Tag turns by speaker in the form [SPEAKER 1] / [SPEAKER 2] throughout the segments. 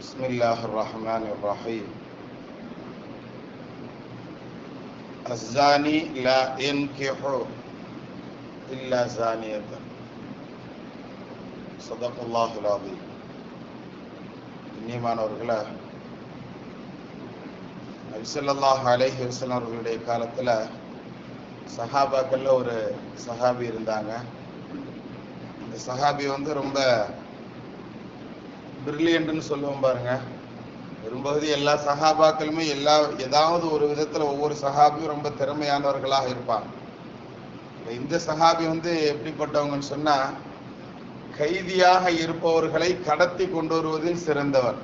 [SPEAKER 1] بسم الله الرحمن الرحيم. الزاني لا ينكح إلا زانية. صدق الله العظيم. கண்ணியமானவர்களே, நபி ஸல்லல்லாஹு அலைஹி வஸல்லம் அவர்களுடைய காலத்துல சஹாபாக்கள்ல ஒரு சஹாபி இருந்தாங்க. இந்த சஹாபி ரொம்ப பிரில்லியன்ட்னு சொல்லுவோம் பாருங்க. பெரும்பகுதி எல்லா சஹாபாக்களுமே ஏதாவது ஒரு விதத்துல ஒவ்வொரு சஹாபியும் ரொம்ப திறமையானவர்களாக இருப்பாங்க. இந்த சஹாபி எப்படிப்பட்டவங்கன்னு சொன்னா, கைதியாக இருப்பவர்களை கடத்தி கொண்டு வருவதில் சிறந்தவர்.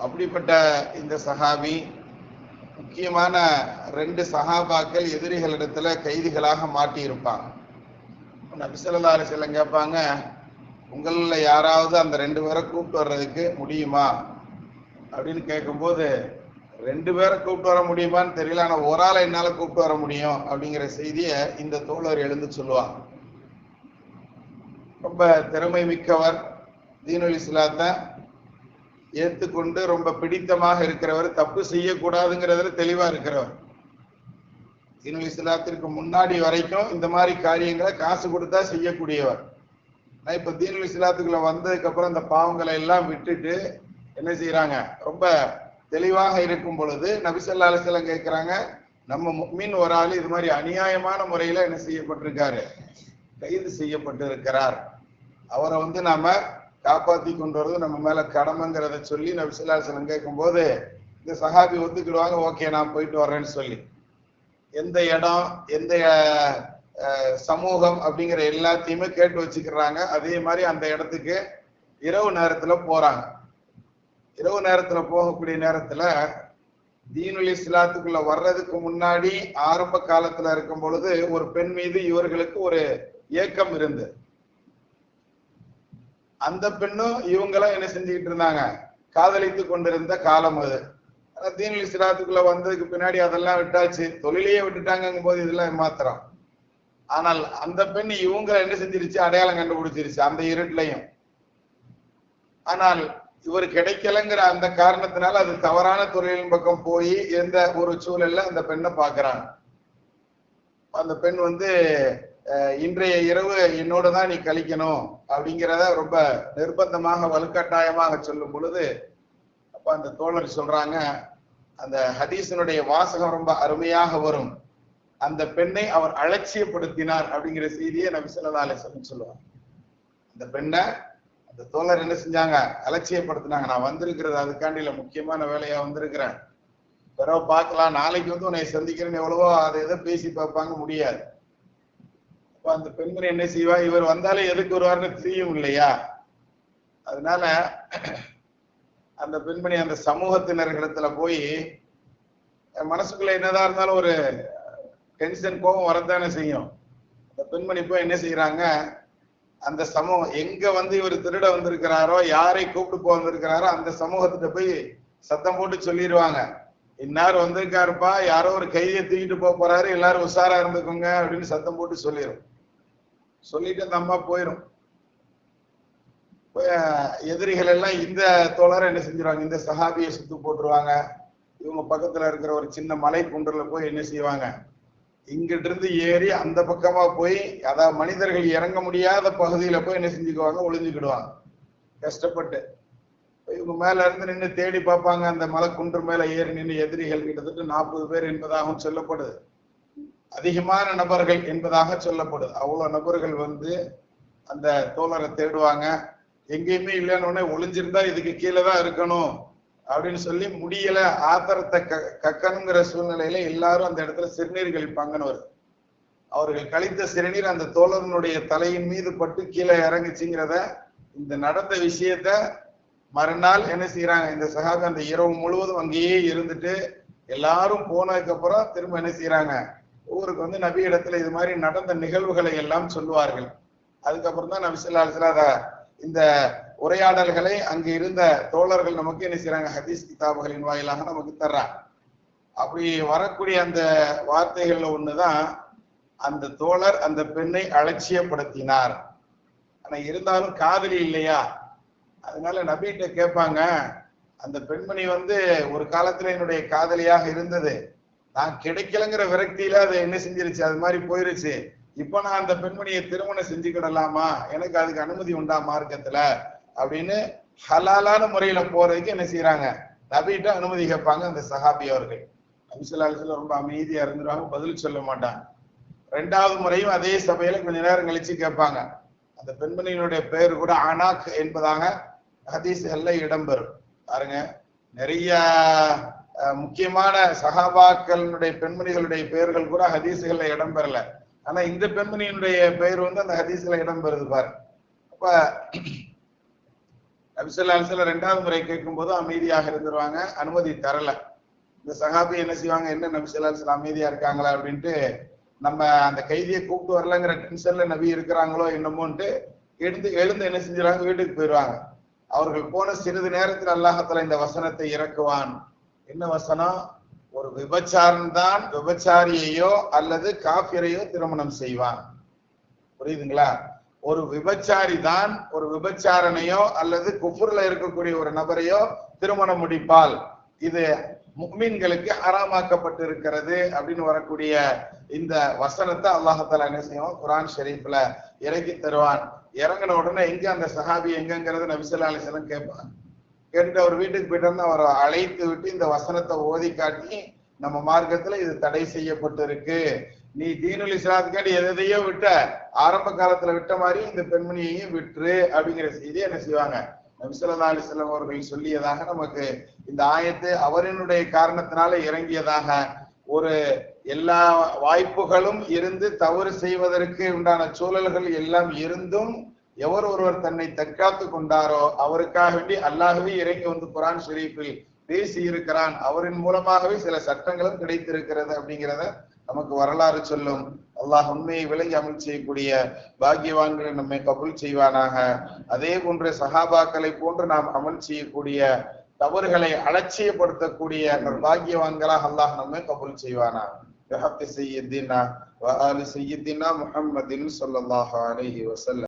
[SPEAKER 1] அப்படிப்பட்ட இந்த சஹாபி முக்கியமான 2 சஹாபாக்கள் எதிரிகளிடத்துல கைதிகளாக மாட்டி இருப்பாங்க. நபி ஸல்லல்லாஹு அலைஹி வஸல்லம் கேட்பாங்க, உங்கள யாராவது அந்த 2 பேரை கூப்பிட்டு வர்றதுக்கு முடியுமா அப்படின்னு கேட்கும்போது, 2 பேரை கூப்பிட்டு வர முடியுமான்னு தெரியல, ஆனா ஒரு ஆளை என்னால கூப்பிட்டு வர முடியும் அப்படிங்கிற செய்தியை இந்த தோழர் எழுந்து சொல்லுவாங்க. ரொம்ப திறமை மிக்கவர், தீனுல் இஸ்லாத்தை ஏற்றுக்கொண்டு ரொம்ப பிடித்தமாக இருக்கிறவர், தப்பு செய்யக்கூடாதுங்கிறதுல தெளிவா இருக்கிறவர். தீனுல் இஸ்லாத்திற்கு முன்னாடி வரைக்கும் இந்த மாதிரி காரியங்களை காசு கொடுத்தா செய்யக்கூடியவர். இப்ப தீனுல் இஸ்லாத்துக்குள்ள வந்ததுக்கு அப்புறம் இந்த பாவங்களை எல்லாம் விட்டுட்டு என்ன செய்யறாங்க, ரொம்ப தெளிவாக இருக்கும் பொழுது நபி ஸல்லல்லாஹு அலைஹி வஸல்லம் கேட்கிறாங்க, நம்ம முஃமின் ஒரு ஆள் இது மாதிரி அநியாயமான முறையில என்ன செய்யப்பட்டிருக்காரு, கைது செய்யப்பட்டு இருக்கிறார். அவரை நாம காப்பாத்தி கொண்டு வரது நம்ம மேல கடமைங்கிறத சொல்லி நபி ஸல்லல்லாஹு அலைஹி வஸல்லம் கேட்கும்போது இந்த சஹாபி ஒத்துக்கிடுவாங்க, ஓகே நான் போயிட்டு வர்றேன்னு சொல்லி. எந்த இடம், எந்த சமூகம் அப்படிங்கிற எல்லாத்தையுமே கேட்டு வச்சுக்கிறாங்க. அதே மாதிரி அந்த இடத்துக்கு இரவு நேரத்துல போறாங்க. இரவு நேரத்துல போகக்கூடிய நேரத்துல தீனுல் இஸ்லாத்துக்குள்ள வர்றதுக்கு முன்னாடி ஆரம்ப காலத்துல இருக்கும் பொழுது ஒரு பெண் மீது இவர்களுக்கு ஒரு ஏக்கம் இருந்து, அந்த பெண்ணும் இவங்களும் என்ன செஞ்சுக்கிட்டு இருந்தாங்க, காதலித்து கொண்டிருந்த காலம் அது. தீனுல் இஸ்லாத்துக்குள்ள வந்ததுக்கு பின்னாடி அதெல்லாம் விட்டாச்சு, தொழிலையே விட்டுட்டாங்கும் போது இதெல்லாம் மாத்திரம். ஆனால் அந்த பெண் இவங்களை என்ன செஞ்சிருச்சு, அடையாளம் கண்டுபிடிச்சிருச்சு அந்த இருட்டிலையும். ஆனால் இவர் கிடைக்கலங்கிற அந்த காரணத்தினால அது தவறான தொழிலின் பக்கம் போய் எந்த ஒரு சூழல்ல அந்த பெண்ணை பாக்குறாங்க. அந்த பெண் இன்றைய இரவு என்னோட தான் நீ கழிக்கணும் அப்படிங்கிறத ரொம்ப நிர்பந்தமாக வலுக்கட்டாயமாக சொல்லும் பொழுது, அப்ப அந்த தோழர் சொல்றாங்க, அந்த ஹதீஸினுடைய வாசகம் ரொம்ப அருமையாக வரும். அந்த பெண்ணை அவர் அலட்சியப்படுத்தினார் அப்படிங்கிற செய்தியை நபி ஸல்லல்லாஹு அலைஹி வஸல்லம் சொல்லுவாங்க. அந்த பெண்ணை அந்த தோழர் என்ன செஞ்சாங்க, அலட்சியப்படுத்தினாங்க. நான் வந்திருக்கிறது அதுக்காண்டில முக்கியமான வேலையா வந்திருக்கிறேன், பிறகு பார்க்கலாம், நாளைக்கு உன்னை சந்திக்கிறேன்னு எவ்வளவோ அதை எதை பேசி பார்ப்பாங்க, முடியாது. அப்ப அந்த பெண்மணி என்ன செய்வா, இவர் வந்தாலே எதுக்கு வருவார்னு தெரியும் இல்லையா. அதனால அந்த பெண்மணி அந்த சமூகத்தினர்களிடத்துல போய் மனசுக்குள்ள என்னதான் இருந்தாலும் ஒரு டென்ஷன், கோபம் வரத்தானே செய்யும். அந்த பெண்மணி போய் என்ன செய்யறாங்க, அந்த சமூகம் எங்க இவர் திருட வந்திருக்கிறாரோ, யாரை கூப்பிட்டு போக வந்திருக்கிறாரோ அந்த சமூகத்திட்ட போய் சத்தம் போட்டு சொல்லிடுவாங்க, இன்னார் வந்திருக்காருப்பா, யாரோ ஒரு கையை தூக்கிட்டு போறாரு, எல்லாரும் உஷாரா இருந்துக்கோங்க அப்படின்னு சத்தம் போட்டு சொல்லிடும். சொல்லிட்டு அந்த அம்மா போயிடும். எதிரிகள் எல்லாம் இந்த தோழரை என்ன செஞ்சிருவாங்க, இந்த சஹாபியை சுத்து போட்டுருவாங்க. இவங்க பக்கத்துல இருக்கிற ஒரு சின்ன மலை குன்றுல போய் என்ன செய்வாங்க, இங்கிட்ட இருந்து ஏறி அந்த பக்கமா போய், அதாவது மனிதர்கள் இறங்க முடியாத பகுதியில போய் என்ன செஞ்சுக்குவாங்க, ஒளிஞ்சுக்கிடுவாங்க கஷ்டப்பட்டு. இவங்க மேல இருந்து நின்று தேடி பார்ப்பாங்க. அந்த மலை குன்று மேல ஏறி நின்று எதிரிகள் கிட்டத்தட்ட 40 பேர் என்பதாகவும் சொல்லப்படுது, அதிகமான நபர்கள் என்பதாக சொல்லப்படுது. அவ்வளவு நபர்கள் அந்த தோழரை தேடுவாங்க. எங்கேயுமே இல்லைன்னு ஒளிஞ்சிருந்தா இதுக்கு கீழே தான் இருக்கணும் அப்படின்னு சொல்லி முடியல, ஆத்திரத்தை கக்கணுங்கிற சூழ்நிலையில எல்லாரும் அந்த இடத்துல சிறுநீர் கழிப்பாங்கன்னு வருது. அவர்கள் கழித்த சிறுநீர் அந்த தோழனுடைய தலையின் மீது பட்டு கீழே இறங்குச்சுங்கிறத, இந்த நடந்த விஷயத்த மறுநாள் என்ன செய்யறாங்க, இந்த சஹாபி அந்த இரவு முழுவதும் அங்கேயே இருந்துட்டு எல்லாரும் போனதுக்கு அப்புறம் திரும்ப என்ன செய்யறாங்க, ஊருக்கு நபி இடத்துல இது மாதிரி நடந்த நிகழ்வுகளை எல்லாம் சொல்லுவார்கள். அதுக்கப்புறம் தான் நபி ஸல்லல்லாஹு அலைஹி வஸல்லம் இந்த உரையாடல்களை அங்கு இருந்த தோழர்கள் நமக்கு என்ன செய்யறாங்க, ஹதீஸ் கிதாபுகளின் வாயிலாக நமக்கு தர்றாங்க. அப்படி வரக்கூடிய அந்த வார்த்தைகள்ல ஒண்ணுதான், அந்த தோழர் அந்த பெண்ணை அலட்சியப்படுத்தினார். ஆனா இருந்தாலும் காதலி இல்லையா, அதனால நபிகிட்ட கேட்பாங்க, அந்த பெண்மணி வந்து ஒரு காலத்துல என்னுடைய காதலியாக இருந்தது, நான் கிடைக்கலங்கிற விரக்தியில அதை என்ன செஞ்சிருச்சு, அது மாதிரி போயிருச்சு. இப்ப நான் அந்த பெண்மணியை திருமணம் செஞ்சுக்கிடலாமா, எனக்கு அதுக்கு அனுமதி உண்டா மார்க்கத்துல அப்படின்னு ஹலாலான முறையில போறதுக்கு என்ன செய்யறாங்க, நபிகிட்ட அனுமதி கேட்பாங்க அந்த சஹாபி அவர்கள். நபி ஸல்லல்லாஹு அலைஹி வஸல்லம் ரொம்ப அமைதியா இருந்துருவாங்க, பதில் சொல்ல மாட்டாங்க. ரெண்டாவது முறையும் அதே சபையில கொஞ்ச நேரம் கழிச்சு கேட்பாங்க. அந்த பெண்மணியினுடைய பெயர் கூட அனாக் என்பதாக ஹதீஸ்கள்ல இடம்பெறும். பாருங்க, நிறைய முக்கியமான சஹாபாக்களுடைய பெண்மணிகளுடைய பெயர்கள் கூட ஹதீஸ்கள்ல இடம்பெறல. ஆனா இந்த பெண்மணியினுடைய பெயர் வந்து அந்த ஹதீஸ்ல இடம்பெறுது பாருங்க. அப்ப நபி ஸல்லல்லாஹு அலைஹி வஸல்லம் ரெண்டாவது முறை கேட்கும் போது அமைதியாக இருந்துருவாங்க, அனுமதி தரல. இந்த சஹாபி என்ன செய்வாங்க, என்ன நபி ஸல்லல்லாஹு அலைஹி வஸல்லம் அமைதியா இருக்காங்களா அப்படின்ட்டு, நம்ம அந்த கைதியை கூப்பிட்டு வரலங்கிற டென்ஷன்ல நபி இருக்கிறாங்களோ என்னமோன்ட்டு எழுந்து என்ன செஞ்சுறாங்க, வீட்டுக்கு போயிடுவாங்க. அவர்கள் போன சிறிது நேரத்தில் அல்லாஹ்தாலா இந்த வசனத்தை இறக்குவான். என்ன வசனம், ஒரு விபச்சாரன் தான் விபச்சாரியையோ அல்லது காபிரையோ திருமணம் செய்வான். புரியுதுங்களா? ஒரு விபச்சாரி தான் ஒரு விபச்சாரனையோ அல்லது குஃப்ர்ல இருக்கக்கூடிய ஒரு நபரையோ திருமணம் முடிப்பால், இது முஃமின்களுக்கு ஹராமாக்கப்பட்டு இருக்கிறது அப்படின்னு வரக்கூடிய இந்த வசனத்தை அல்லாஹ்தாலா என்ன செய்வான், குர்ஆன் ஷரீஃப்ல இறக்கி தருவான். இறங்கின உடனே எங்க அந்த சஹாபி எங்கங்கிறத நபி ஸல்லல்லாஹு அலைஹி வஸல்லம் கேட்பாங்க. கேட்டுட்டு அவர் வீட்டுக்கு போயிட்டு அவரை அழைத்து விட்டு இந்த வசனத்தை ஓதி காட்டி, நம்ம மார்க்கத்துல இது தடை செய்யப்பட்டு இருக்கு, நீ தீனுல் இஸ்லாத்துக்காண்டி எதையோ விட்ட, ஆரம்ப காலத்துல விட்ட மாதிரி இந்த பெண்மணியையும் விட்டுரு அப்படிங்கிற செய்தியை என்ன செய்வாங்க, நபி ஸல்லல்லாஹு அலைஹி வஸல்லம் அவர்கள் சொல்லியதாக நமக்கு இந்த ஆயத்து அவரினுடைய காரணத்தினால இறங்கியதாக, ஒரு எல்லா வாய்ப்புகளும் இருந்து தவறு செய்வதற்கு உண்டான சூழல்கள் எல்லாம் இருந்தும் எவர் ஒருவர் தன்னை தற்காத்து கொண்டாரோ அவருக்காக வேண்டி அல்லாஹ்வே இறங்கி வந்து குர்ஆன் ஷரீஃபில் பேசி இருக்கிறான். அவரின் மூலமாகவே சில சட்டங்களும் கிடைத்திருக்கிறது அப்படிங்கிறத நமக்கு வரலாறு சொல்லும். அல்லாஹ் உண்மையை விளங்கி அமல் செய்யக்கூடிய பாக்கியவான்களை நம்மை கபூல் செய்வானாக. அதே போன்று சஹாபாக்களை போன்று நாம் அமல் செய்யக்கூடிய, தவறுகளை அலட்சியப்படுத்தக்கூடிய பாக்கியவான்களாக அல்லாஹ் நம்மை கபூல் செய்வானாக. பிஹக்கி சய்யிதினா வ ஆலி சய்யிதினா முஹம்மதின் ஸல்லல்லாஹு அலைஹி வஸல்லம்.